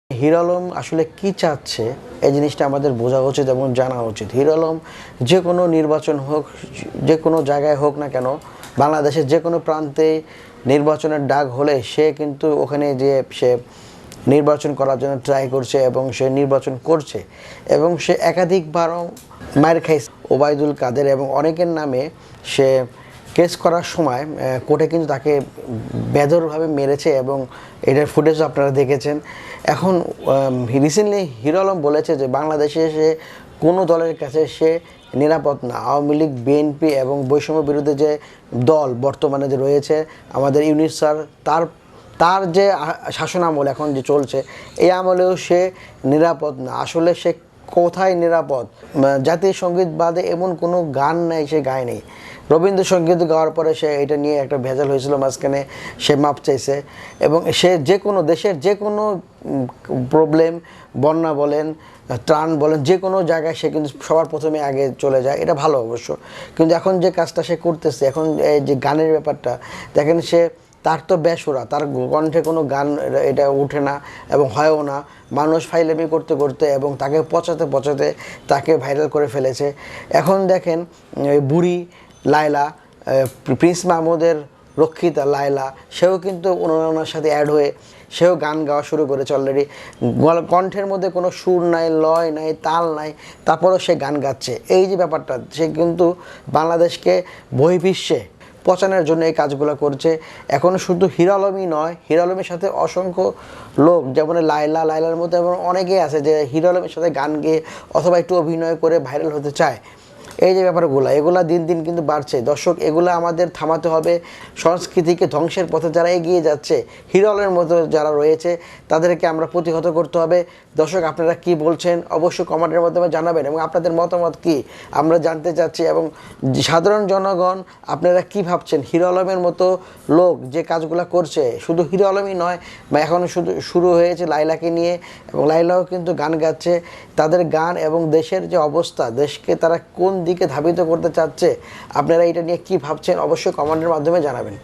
Hero Alam আসলে কি চাচ্ছে এই জিনিসটা আমাদের বোঝা উচিত এবং জানা উচিত। হিরো আলম যে কোনো নির্বাচন হোক, যে কোনো জায়গায় হোক না কেন, বাংলাদেশের যে কোনো প্রান্তে নির্বাচনের ডাক হলে সে কিন্তু ওখানে যে সে নির্বাচন করার জন্য ট্রাই করছে এবং সে নির্বাচন করছে এবং সে একাধিকবারও মার খাইছে। ওবায়দুল কাদের এবং অনেকের নামে সে কেস করার সময় কোর্টে কিন্তু তাকে বেদরভাবে মেরেছে এবং এটার ফুটেজও আপনারা দেখেছেন। এখন রিসেন্টলি হিরো আলম বলেছে যে বাংলাদেশে সে কোনো দলের কাছে সে নিরাপদ না। আওয়ামী লীগ, বিএনপি এবং বৈষম্য বিরুদ্ধে যে দল বর্তমানে যে রয়েছে আমাদের ইউনিট স্যার, তার যে শাসন আমল এখন যে চলছে এই আমলেও সে নিরাপদ না। আসলে সে কোথায় নিরাপদ? জাতীয় সঙ্গীত বাদে এমন কোনো গান নেই সে গায় নেই। রবীন্দ্রসঙ্গীত গাওয়ার পরে সে এটা নিয়ে একটা ভেজাল হয়েছিল, মাঝখানে সে মাপ চাইছে এবং সে যে কোনো দেশের যে কোনো প্রবলেম, বন্যা বলেন, ত্রাণ বলেন, যে কোনো জায়গায় সে কিন্তু সবার প্রথমে আগে চলে যায়। এটা ভালো অবশ্য, কিন্তু এখন যে কাজটা সে করতেছে, এখন এই যে গানের ব্যাপারটা দেখেন, তার তো বেসুরা, তার কণ্ঠে কোনো গান এটা ওঠে না এবং হয়ও না। মানুষ ফাইলামি করতে করতে এবং তাকে পচাতে পচাতে তাকে ভাইরাল করে ফেলেছে। এখন দেখেন বুড়ি লায়লা, প্রিন্স মাহমুদের রক্ষিতা লায়লা, সেও কিন্তু ওনার সাথে অ্যাড হয়ে সেও গান গাওয়া শুরু করেছে অলরেডি। কণ্ঠের মধ্যে কোনো সুর নাই, লয় নাই, তাল নাই, তারপরেও সে গান গাচ্ছে। এই যে ব্যাপারটা, সে কিন্তু বাংলাদেশকে বহির্বিশ্বে পচানোর জন্য এই কাজগুলো করছে। এখন শুধু হিরো আলমই নয়, হিরো আলমের সাথে অসংখ্য লোক, যেমন লায়লার মধ্যে এমন অনেকেই আছে যে হিরো আলমের সাথে গান গেয়ে অথবা একটু অভিনয় করে ভাইরাল হতে চায়। এই যে ব্যাপারগুলো, এগুলা দিন দিন কিন্তু বাড়ছে। দর্শক, এগুলো আমাদের থামাতে হবে। সংস্কৃতিকে ধ্বংসের পথে যারা এগিয়ে যাচ্ছে, হিরো আলমের মতো যারা রয়েছে, তাদেরকে আমরা প্রতিহত করতে হবে। দর্শক, আপনারা কি বলছেন অবশ্যই কমেন্টের মাধ্যমে জানাবেন এবং আপনাদের মতামত কি আমরা জানতে চাচ্ছি। এবং সাধারণ জনগণ, আপনারা কি ভাবছেন? হিরো আলমের মতো লোক যে কাজগুলো করছে, শুধু হিরো আলমই নয়, এখন শুরু হয়েছে লায়লাকে নিয়ে এবং লায়লাও কিন্তু গান গাচ্ছে। তাদের গান এবং দেশের যে অবস্থা, দেশকে তারা কোন দিকে ধাবিত করতে চাচ্ছে, আপনারা এটা নিয়ে কি ভাবছেন অবশ্যই কমেন্টের মাধ্যমে জানাবেন।